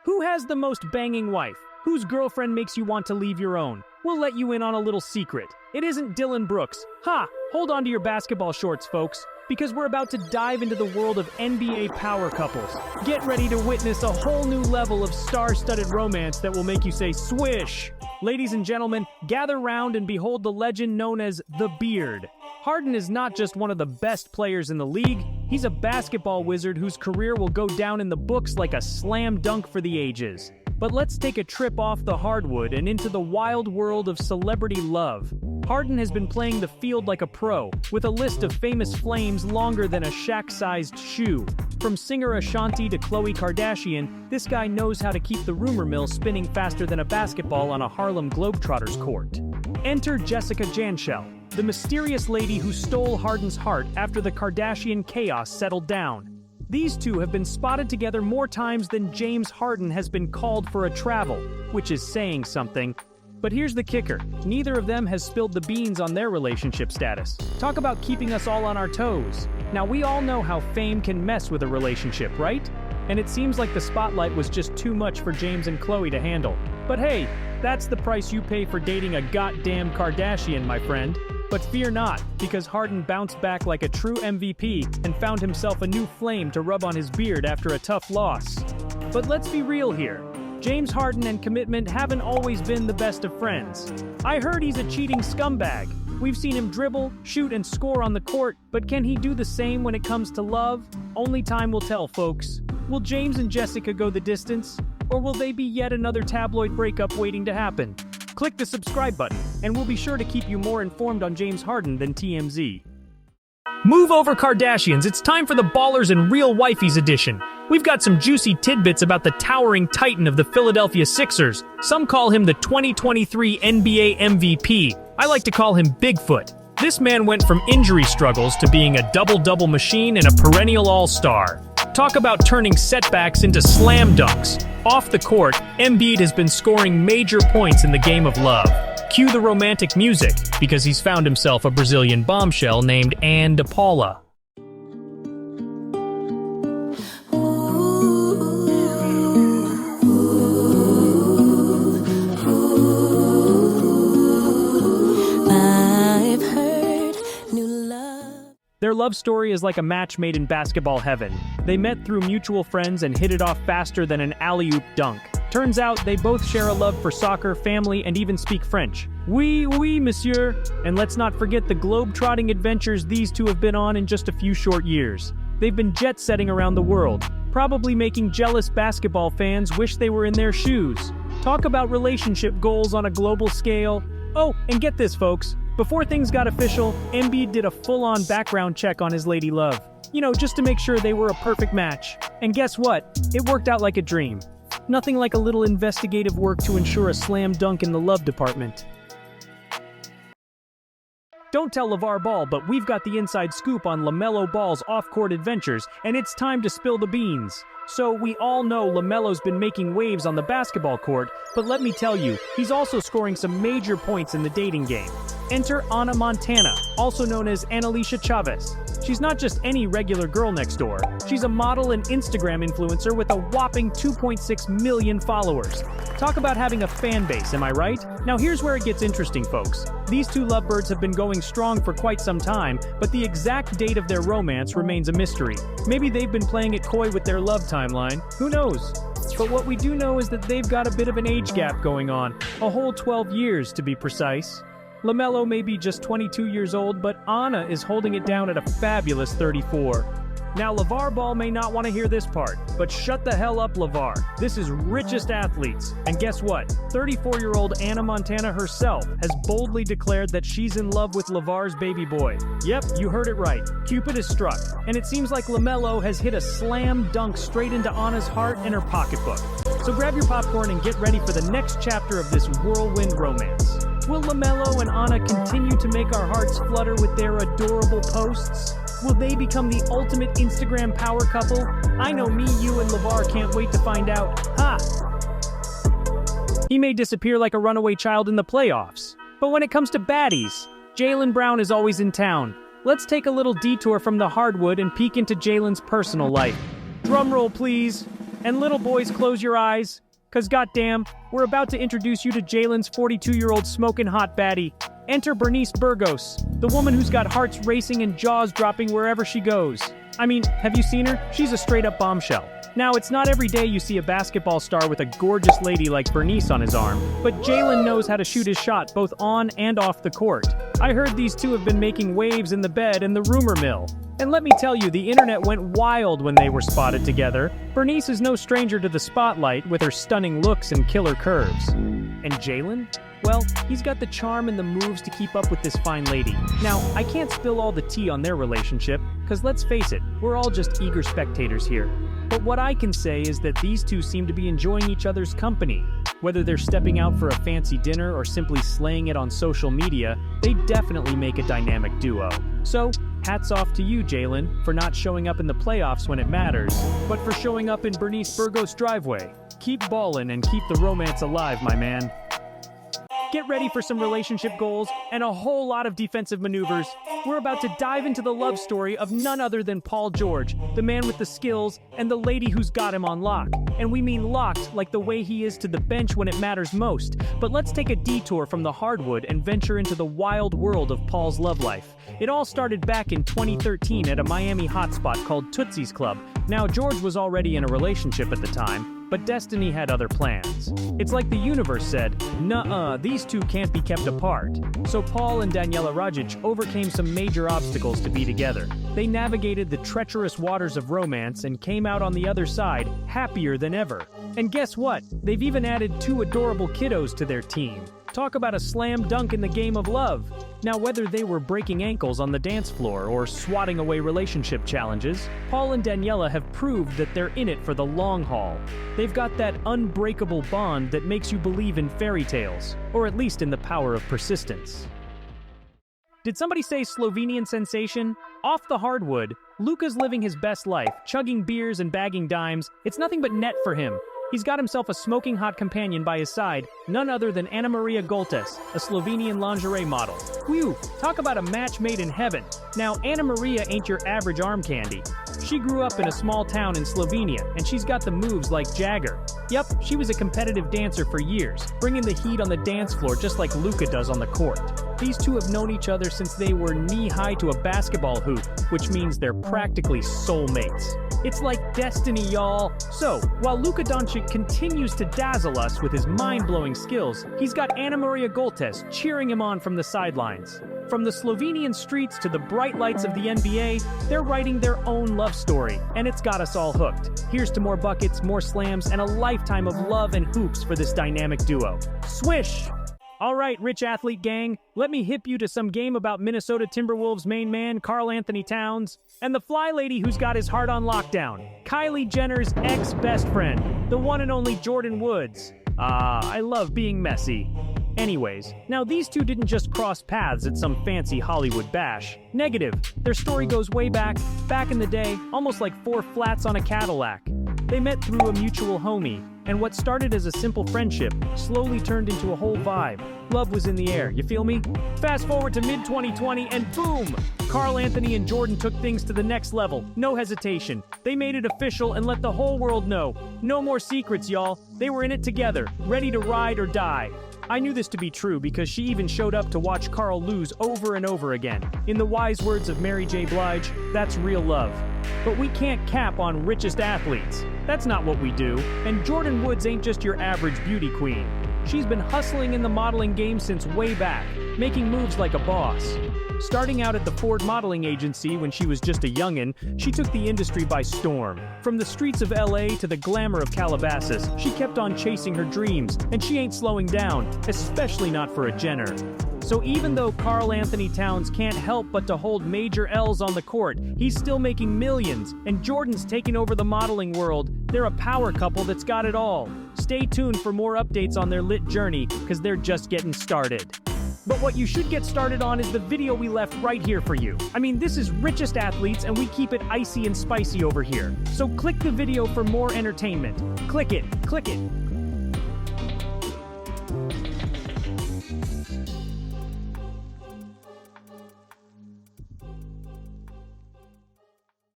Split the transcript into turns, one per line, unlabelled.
Who has the most banging wife? Whose girlfriend makes you want to leave your own? We'll let you in on a little secret. It isn't Dylan Brooks. Ha! Hold on to your basketball shorts, folks, because we're about to dive into the world of NBA power couples. Get ready to witness a whole new level of star-studded romance that will make you say swish. Ladies and gentlemen, gather round and behold the legend known as the Beard. Harden is not just one of the best players in the league, he's a basketball wizard whose career will go down in the books like a slam dunk for the ages. But let's take a trip off the hardwood and into the wild world of celebrity love. Harden has been playing the field like a pro, with a list of famous flames longer than a Shaq-sized shoe. From singer Ashanti to Khloe Kardashian, this guy knows how to keep the rumor mill spinning faster than a basketball on a Harlem Globetrotters court. Enter Jessica Janshell, the mysterious lady who stole Harden's heart after the Kardashian chaos settled down. These two have been spotted together more times than James Harden has been called for a travel, which is saying something. But here's the kicker, neither of them has spilled the beans on their relationship status. Talk about keeping us all on our toes. Now we all know how fame can mess with a relationship, right? And it seems like the spotlight was just too much for James and Khloe to handle. But hey, that's the price you pay for dating a goddamn Kardashian, my friend. But fear not, because Harden bounced back like a true MVP and found himself a new flame to rub on his beard after a tough loss. But let's be real here. James Harden and commitment haven't always been the best of friends. I heard he's a cheating scumbag. We've seen him dribble, shoot, and score on the court, but can he do the same when it comes to love? Only time will tell, folks. Will James and Jessica go the distance? Or will they be yet another tabloid breakup waiting to happen? Click the subscribe button, and we'll be sure to keep you more informed on James Harden than TMZ. Move over, Kardashians, it's time for the Ballers and Real Wifeys edition. We've got some juicy tidbits about the towering titan of the Philadelphia Sixers. Some call him the 2023 NBA MVP. I like to call him Bigfoot. This man went from injury struggles to being a double-double machine and a perennial all-star. Talk about turning setbacks into slam dunks. Off the court, Embiid has been scoring major points in the game of love. Cue the romantic music, because he's found himself a Brazilian bombshell named Anne de Paula. Their love story is like a match made in basketball heaven. They met through mutual friends and hit it off faster than an alley-oop dunk. Turns out they both share a love for soccer, family, and even speak French. Oui, oui, monsieur. And let's not forget the globe-trotting adventures these two have been on in just a few short years. They've been jet-setting around the world, probably making jealous basketball fans wish they were in their shoes. Talk about relationship goals on a global scale. Oh, and get this, folks. Before things got official, Embiid did a full-on background check on his lady love. You know, just to make sure they were a perfect match. And guess what? It worked out like a dream. Nothing like a little investigative work to ensure a slam dunk in the love department. Don't tell LeVar Ball, but we've got the inside scoop on LaMelo Ball's off-court adventures, and it's time to spill the beans. So we all know LaMelo's been making waves on the basketball court, but let me tell you, he's also scoring some major points in the dating game. Enter Anna Montana, also known as Annalisa Chavez. She's not just any regular girl next door. She's a model and Instagram influencer with a whopping 2.6 million followers. Talk about having a fan base, am I right? Now here's where it gets interesting, folks. These two lovebirds have been going strong for quite some time, but the exact date of their romance remains a mystery. Maybe they've been playing it coy with their love timeline. Who knows? But what we do know is that they've got a bit of an age gap going on. A whole 12 years, to be precise. LaMelo may be just 22 years old, but Anna is holding it down at a fabulous 34. Now, LeVar Ball may not want to hear this part, but shut the hell up, LeVar. This is richest athletes. And guess what? 34-year-old Anna Montana herself has boldly declared that she's in love with LeVar's baby boy. Yep, you heard it right. Cupid is struck. And it seems like LaMelo has hit a slam dunk straight into Anna's heart and her pocketbook. So grab your popcorn and get ready for the next chapter of this whirlwind romance. Will LaMelo and Anna continue to make our hearts flutter with their adorable posts? Will they become the ultimate Instagram power couple? I know me, you, and LeVar can't wait to find out. Ha! He may disappear like a runaway child in the playoffs. But when it comes to baddies, Jaylen Brown is always in town. Let's take a little detour from the hardwood and peek into Jaylen's personal life. Drum roll, please. And little boys, close your eyes, cause goddamn, we're about to introduce you to Jalen's 42-year-old smoking hot baddie. Enter Bernice Burgos, the woman who's got hearts racing and jaws dropping wherever she goes. I mean, have you seen her? She's a straight-up bombshell. Now, it's not every day you see a basketball star with a gorgeous lady like Bernice on his arm, but Jalen knows how to shoot his shot both on and off the court. I heard these two have been making waves in the bed and the rumor mill. And let me tell you, the internet went wild when they were spotted together. Bernice is no stranger to the spotlight with her stunning looks and killer curves. And Jalen? Well, he's got the charm and the moves to keep up with this fine lady. Now, I can't spill all the tea on their relationship, because let's face it, we're all just eager spectators here. But what I can say is that these two seem to be enjoying each other's company. Whether they're stepping out for a fancy dinner or simply slaying it on social media, they definitely make a dynamic duo. So, hats off to you, Jalen, for not showing up in the playoffs when it matters, but for showing up in Bernice Burgos' driveway. Keep ballin' and keep the romance alive, my man. Get ready for some relationship goals and a whole lot of defensive maneuvers. We're about to dive into the love story of none other than Paul George, the man with the skills and the lady who's got him on lock. And we mean locked like the way he is to the bench when it matters most. But let's take a detour from the hardwood and venture into the wild world of Paul's love life. It all started back in 2013 at a Miami hotspot called Tootsie's Club. Now, George was already in a relationship at the time, but destiny had other plans. It's like the universe said, nuh-uh, these two can't be kept apart. So Paul and Daniela Rajic overcame some major obstacles to be together. They navigated the treacherous waters of romance and came out on the other side happier than ever. And guess what? They've even added 2 adorable kiddos to their team. Talk about a slam dunk in the game of love. Now, whether they were breaking ankles on the dance floor or swatting away relationship challenges, Paul and Daniela have proved that they're in it for the long haul. They've got that unbreakable bond that makes you believe in fairy tales, or at least in the power of persistence. Did somebody say Slovenian sensation? Off the hardwood, Luka's living his best life, chugging beers and bagging dimes. It's nothing but net for him. He's got himself a smoking hot companion by his side, none other than Ana Maria Goltes, a Slovenian lingerie model. Whew, talk about a match made in heaven. Now, Ana Maria ain't your average arm candy. She grew up in a small town in Slovenia, and she's got the moves like Jagger. Yup, she was a competitive dancer for years, bringing the heat on the dance floor just like Luka does on the court. These two have known each other since they were knee-high to a basketball hoop, which means they're practically soulmates. It's like destiny, y'all. So, while Luka Doncic continues to dazzle us with his mind-blowing skills, he's got Ana Maria Goltes cheering him on from the sidelines. From the Slovenian streets to the bright lights of the NBA, they're writing their own love story, and it's got us all hooked. Here's to more buckets, more slams, and a lifetime of love and hoops for this dynamic duo. Swish! All right, rich athlete gang, let me hip you to some game about Minnesota Timberwolves main man Karl Anthony Towns and the fly lady who's got his heart on lockdown, Kylie Jenner's ex-best friend, the one and only Jordan Woods. I love being messy. Anyways, now these two didn't just cross paths at some fancy Hollywood bash. Negative. Their story goes way back in the day, almost like 4 flats on a Cadillac. They met through a mutual homie, and what started as a simple friendship slowly turned into a whole vibe. Love was in the air, you feel me? Fast forward to mid-2020 and boom! Karl Anthony and Jordan took things to the next level, no hesitation. They made it official and let the whole world know. No more secrets, y'all. They were in it together, ready to ride or die. I knew this to be true because she even showed up to watch Karl lose over and over again. In the wise words of Mary J. Blige, that's real love. But we can't cap on richest athletes. That's not what we do. And Jordan Woods ain't just your average beauty queen. She's been hustling in the modeling game since way back, making moves like a boss. Starting out at the Ford modeling agency when she was just a youngin', she took the industry by storm. From the streets of LA to the glamour of Calabasas, she kept on chasing her dreams, and she ain't slowing down, especially not for a Jenner. So even though Karl Anthony Towns can't help but to hold major L's on the court, he's still making millions, and Jordan's taking over the modeling world. They're a power couple that's got it all. Stay tuned for more updates on their lit journey, because they're just getting started. But what you should get started on is the video we left right here for you. I mean, this is Richest Athletes, and we keep it icy and spicy over here. So click the video for more entertainment. Click it, click it.